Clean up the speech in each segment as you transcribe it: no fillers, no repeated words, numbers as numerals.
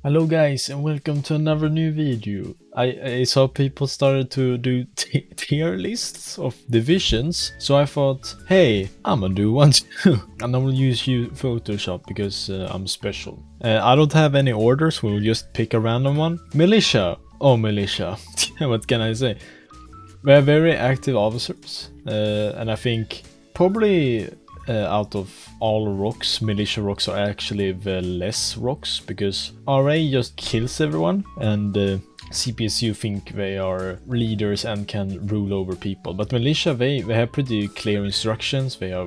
Hello guys and welcome to another new video. I saw people started to do tier lists of divisions, so I thought, hey, I'm gonna do one too. And I will use Photoshop because I'm special. I don't have any orders, we'll just pick a random one. Militia. Oh, militia. What can I say? We are very active officers, and I think probably out of all rocks, militia rocks are actually the less rocks, because RA just kills everyone, and CPSU think they are leaders and can rule over people. But militia, they have pretty clear instructions. They are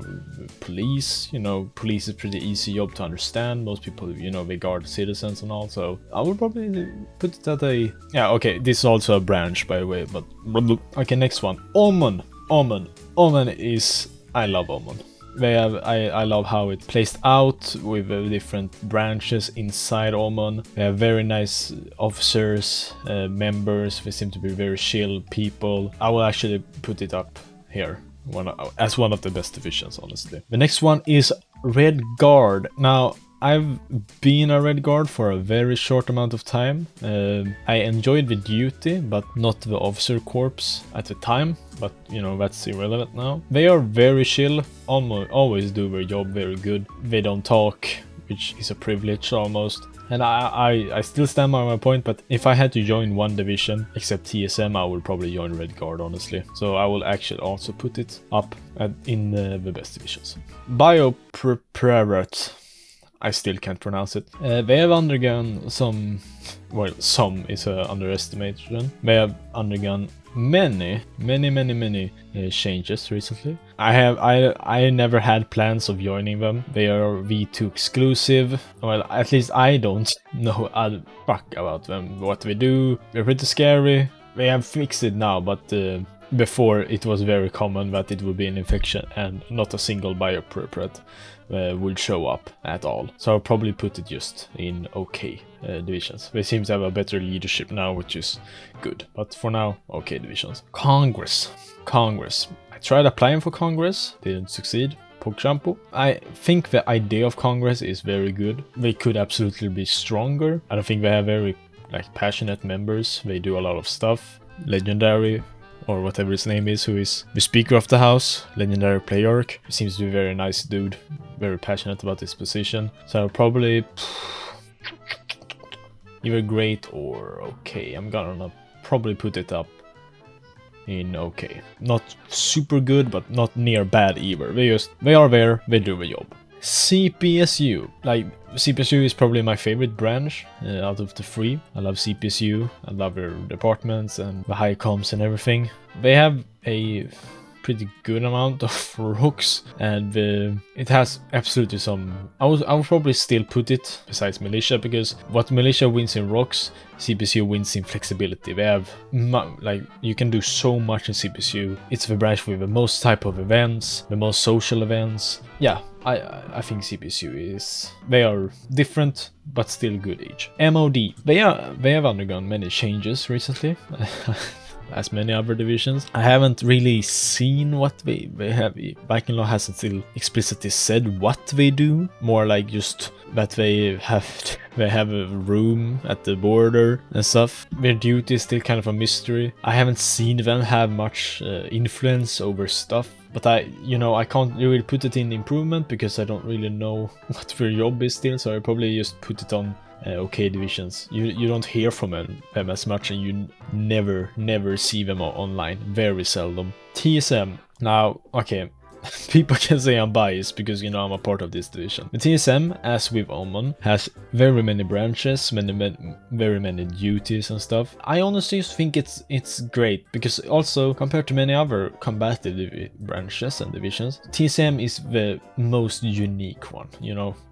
police, police is pretty easy job to understand. Most people, they guard citizens and all, so I would probably put it at a... Yeah, okay, this is also a branch, by the way, but... Okay, next one. OMON. OMON is... I love OMON. I love how it's placed out with different branches inside OMON. They have very nice officers, members. They seem to be very chill people. I will actually put it up here as one of the best divisions, honestly. The next one is Red Guard. Now, I've been a Red Guard for a very short amount of time. I enjoyed the duty, but not the officer corps at the time. But, that's irrelevant now. They are very chill, always do their job very good. They don't talk, which is a privilege almost. And I still stand by my point, but if I had to join one division, except TSM, I would probably join Red Guard, honestly. So I will actually also put it up in the best divisions. Biopreparat. I still can't pronounce it. They have undergone some is an underestimation. They have undergone many changes recently. I never had plans of joining them. They are V2 exclusive. Well, at least I don't know a fuck about them, what they do. They're pretty scary. They have fixed it now, but before it was very common that it would be an infection and not a single biopreparat would show up at all. So I'll probably put it just in okay divisions. They seem to have a better leadership now, which is good. But for now, okay divisions. Congress. I tried applying for Congress, didn't succeed. Pork shampoo. I think the idea of Congress is very good. They could absolutely be stronger. I don't think they have very passionate members. They do a lot of stuff. Legendary, or whatever his name is, who is the Speaker of the House, Legendary Playarch. He seems to be a very nice dude, very passionate about his position. So I'll probably either great or okay. I'm gonna probably put it up in okay. Not super good, but not near bad either. They are there, they do the job. CPSU. CPSU is probably my favorite branch out of the three. I love CPSU, I love their departments and the high comms and everything. They have a pretty good amount of rocks, and it has absolutely some... I would probably still put it besides militia, because what militia wins in rocks, CPSU wins in flexibility. They have you can do so much in CPSU. It's the branch with the most type of events, the most social events. Yeah, I think CPSU is... They are different, but still good each. MOD. They have undergone many changes recently. As many other divisions. I haven't really seen what they have. Viking Law hasn't still explicitly said what they do. More like just that they have a room at the border and stuff. Their duty is still kind of a mystery. I haven't seen them have much influence over stuff. But I can't really put it in improvement because I don't really know what their job is still. So I probably just put it on okay divisions. You don't hear from them as much, and you never see them online. Very seldom. TSM. Now, okay. People can say I'm biased because, I'm a part of this division. The TSM, as with OMON, has very many branches, very many duties and stuff. I honestly think it's great because also, compared to many other combative branches and divisions, TSM is the most unique one,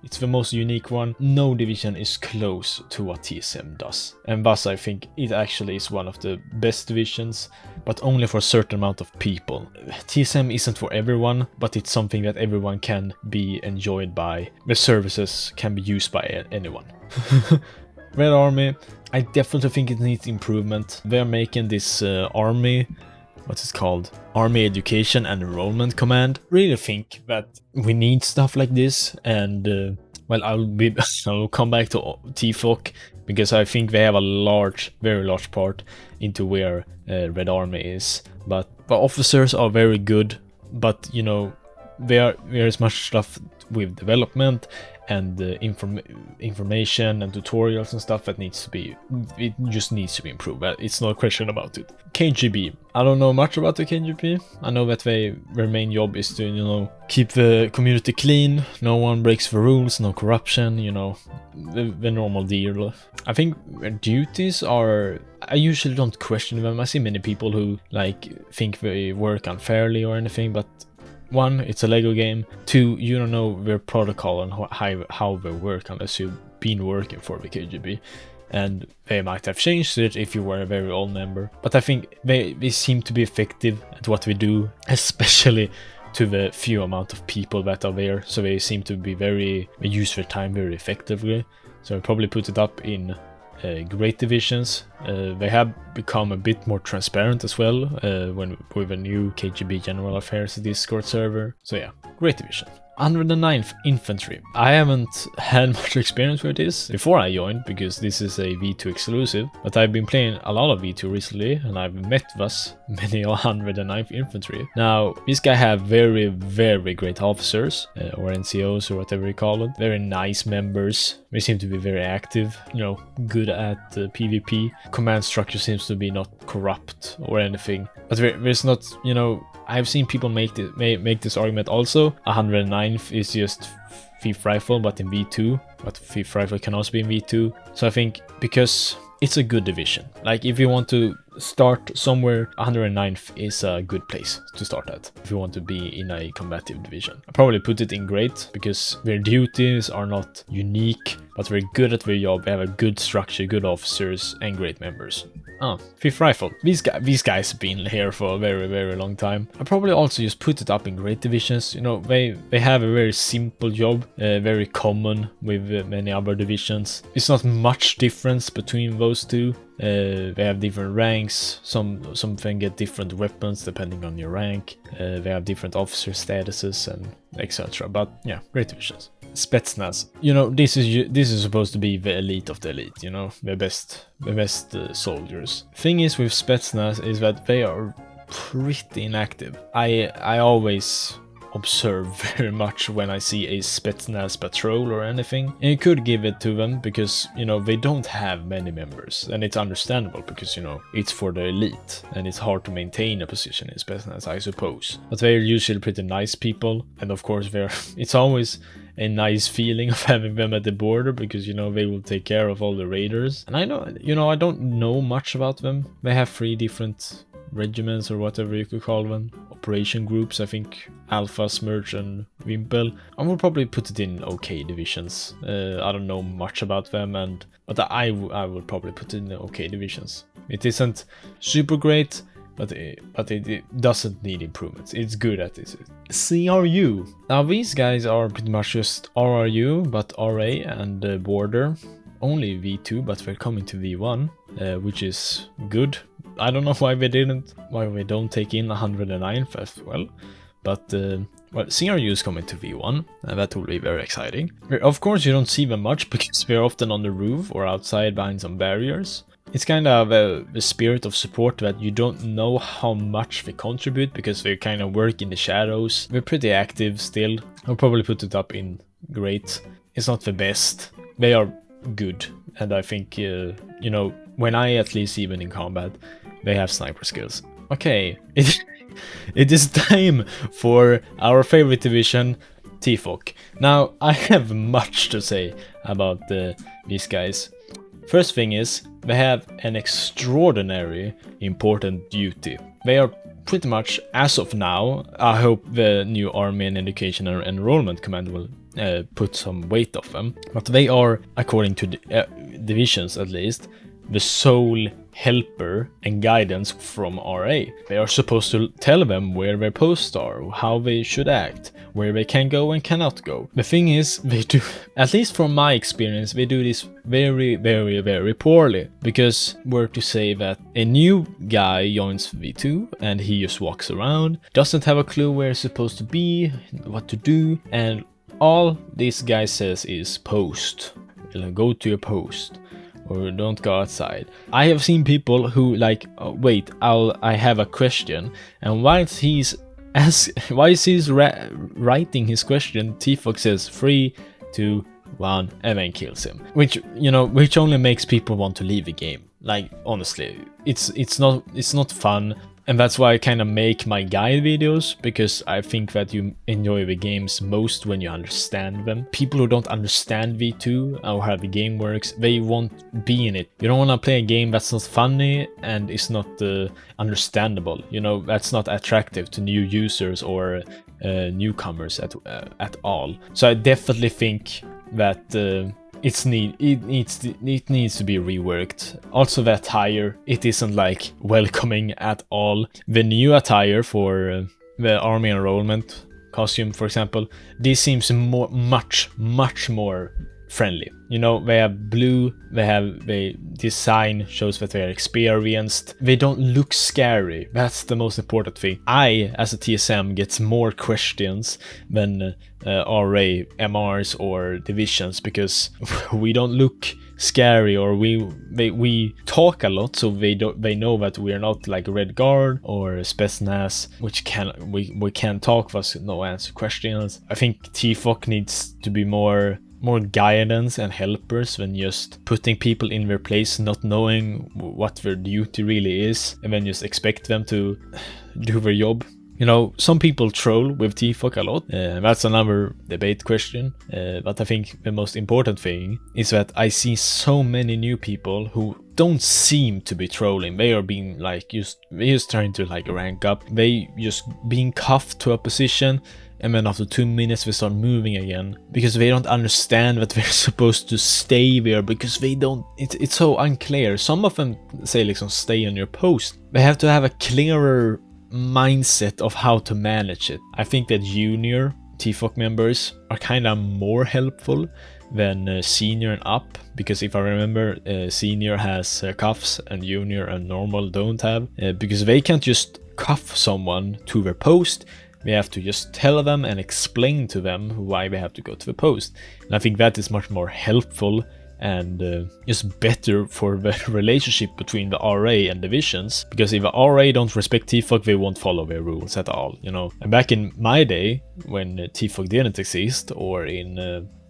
It's the most unique one. No division is close to what TSM does. And thus, I think it actually is one of the best divisions, but only for a certain amount of people. TSM isn't for everyone, but it's something that everyone can be enjoyed by. The services can be used by anyone. Red Army, I definitely think it needs improvement. They're making this army, what's it called? Army Education and Enrollment Command. Really think that we need stuff like this, and well, I'll come back to TFOC because I think they have a large, very large part into where Red Army is. But officers are very good, but you know, there is much stuff with development and information and tutorials and stuff that needs to be, it just needs to be improved. It's no question about it. KGB, I don't know much about the KGB. I know that their main job is to, you know, keep the community clean, no one breaks the rules, no corruption, you know, the normal deal. I think their duties are, I usually don't question them. I see many people who like think they work unfairly or anything, but one, it's a Lego game. Two, you don't know their protocol and how they work unless you've been working for the KGB. And they might have changed it if you were a very old member. But I think they seem to be effective at what they do, especially to the few amount of people that are there. So they seem to be they use their time very effectively. So I probably put it up in great divisions. They have become a bit more transparent as well with a new KGB General Affairs Discord server. So yeah, great division. 109th Infantry. I haven't had much experience with this before I joined, because this is a V2 exclusive, but I've been playing a lot of V2 recently, and I've met thus many 109th Infantry. Now, this guy have very, very great officers, or NCOs, or whatever you call it. Very nice members. They seem to be very active, you know, good at PvP. Command structure seems to be not corrupt or anything. But there's not, you know, I've seen people make this argument also. 109th is just Thief Rifle, but in V2. But Thief Rifle can also be in V2. So I think because it's a good division. Like if you want to start somewhere, 109th is a good place to start at. If you want to be in a combative division. I probably put it in great because their duties are not unique, but they're good at their job. They have a good structure, good officers, and great members. Oh, Fifth Rifle. These guys have been here for a very, very long time. I probably also just put it up in great divisions. You know, they have a very simple job, very common with many other divisions. It's not much difference between those two. They have different ranks. Some can get different weapons depending on your rank. They have different officer statuses and etc. But yeah, great divisions. Spetsnaz. You know, this is supposed to be the elite of the elite. You know, the best soldiers. Thing is with Spetsnaz is that they are pretty inactive. I always observe very much when I see a Spetsnaz patrol or anything, and you could give it to them because, you know, they don't have many members, and it's understandable because, you know, it's for the elite and it's hard to maintain a position in Spetsnaz, I suppose. But they're usually pretty nice people, and of course it's always a nice feeling of having them at the border because, you know, they will take care of all the raiders. And I know, you know, I don't know much about them. They have 3 different regiments or whatever you could call them, operation groups. I think Alpha, Smirch and Wimpel. I will probably put it in okay divisions. I don't know much about them, but I would probably put it in okay divisions. It isn't super great, but it doesn't need improvements. It's good at this. CRU. Now these guys are pretty much just RRU, but RA and border. Only V2, but they're coming to V1, which is good. I don't know why they don't take in 109th as well, but well, CRU is coming to V1, and that will be very exciting. Of course, you don't see them much because they're often on the roof or outside behind some barriers. It's kind of the spirit of support that you don't know how much they contribute because they kind of work in the shadows. They're pretty active still. I'll probably put it up in great. It's not the best. They are good, and I think, you know, when I at least see them in combat, they have sniper skills. Okay, it is time for our favorite division, TFOC. Now, I have much to say about these guys. First thing is, they have an extraordinary important duty. They are pretty much, as of now, I hope the new Army and Education and Enrollment Command will put some weight off them. But they are, according to the divisions at least, the sole helper and guidance from RA. They are supposed to tell them where their posts are, how they should act, where they can go and cannot go. The thing is, they do, at least from my experience, they do this very, very, very poorly. Because we're to say that a new guy joins V2 and he just walks around, doesn't have a clue where he's supposed to be, what to do, and all this guy says is post. Go to your post. or don't go outside. I have seen people who like, oh, wait, I have a question, and whilst he's writing his question, TFOC says 3, 2, 1, and then kills him. Which, you know, which only makes people want to leave the game. Like, honestly, it's not fun. And that's why I kind of make my guide videos, because I think that you enjoy the games most when you understand them. People who don't understand V2 or how the game works, they won't be in it. You don't want to play a game that's not funny and is not understandable. You know, that's not attractive to new users or newcomers at all. So I definitely think that it needs to be reworked. Also, the attire, it isn't like welcoming at all. The new attire for the army enrollment costume, for example, this seems much more friendly. You know, they have blue, the design shows that they're experienced. They don't look scary. That's the most important thing. I, as a TSM, gets more questions than RA, MRs or divisions, because we don't look scary, or we talk a lot, so they know that we are not like Red Guard or Spetsnaz, which we can talk but no answer questions. I think TFOC needs to be more guidance and helpers than just putting people in their place, not knowing what their duty really is, and then just expect them to do their job. You know, some people troll with TFOC a lot, that's another debate question, but I think the most important thing is that I see so many new people who don't seem to be trolling. They are being like they're just trying to like rank up. They just being cuffed to a position, and then after 2 minutes they start moving again, because they don't understand that they're supposed to stay there, because they don't, it's so unclear. Some of them say like, stay on your post. They have to have a clearer mindset of how to manage it. I think that junior TFOC members are kind of more helpful than senior and up, because if I remember, senior has cuffs and junior and normal don't have, because they can't just cuff someone to their post. We have to just tell them and explain to them why they have to go to the post. And I think that is much more helpful and just better for the relationship between the RA and divisions. Because if the RA don't respect TFOC, they won't follow their rules at all, you know. And back in my day, when TFOC didn't exist, or in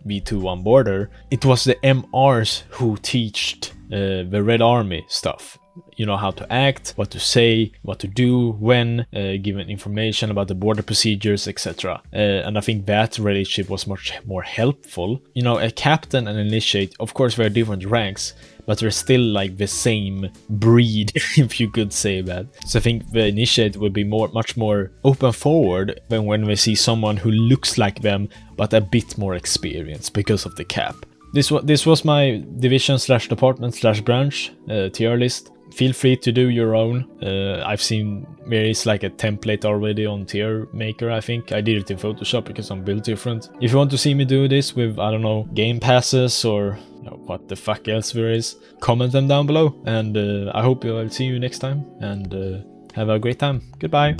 V2 border, it was the MRs who taught the Red Army stuff. You know, how to act, what to say, what to do, when, given information about the border procedures, etc. And I think that relationship was much more helpful. You know, a captain and initiate, of course, they're different ranks, but they're still like the same breed, if you could say that. So I think the initiate would be much more open forward than when we see someone who looks like them, but a bit more experienced because of the cap. This was my division/department/branch tier list. Feel free to do your own. I've seen there is like a template already on Tier Maker, I think. I did it in Photoshop because I'm built different. If you want to see me do this with, I don't know, game passes or what the fuck else there is, comment them down below. And I hope I'll see you next time, and have a great time. Goodbye.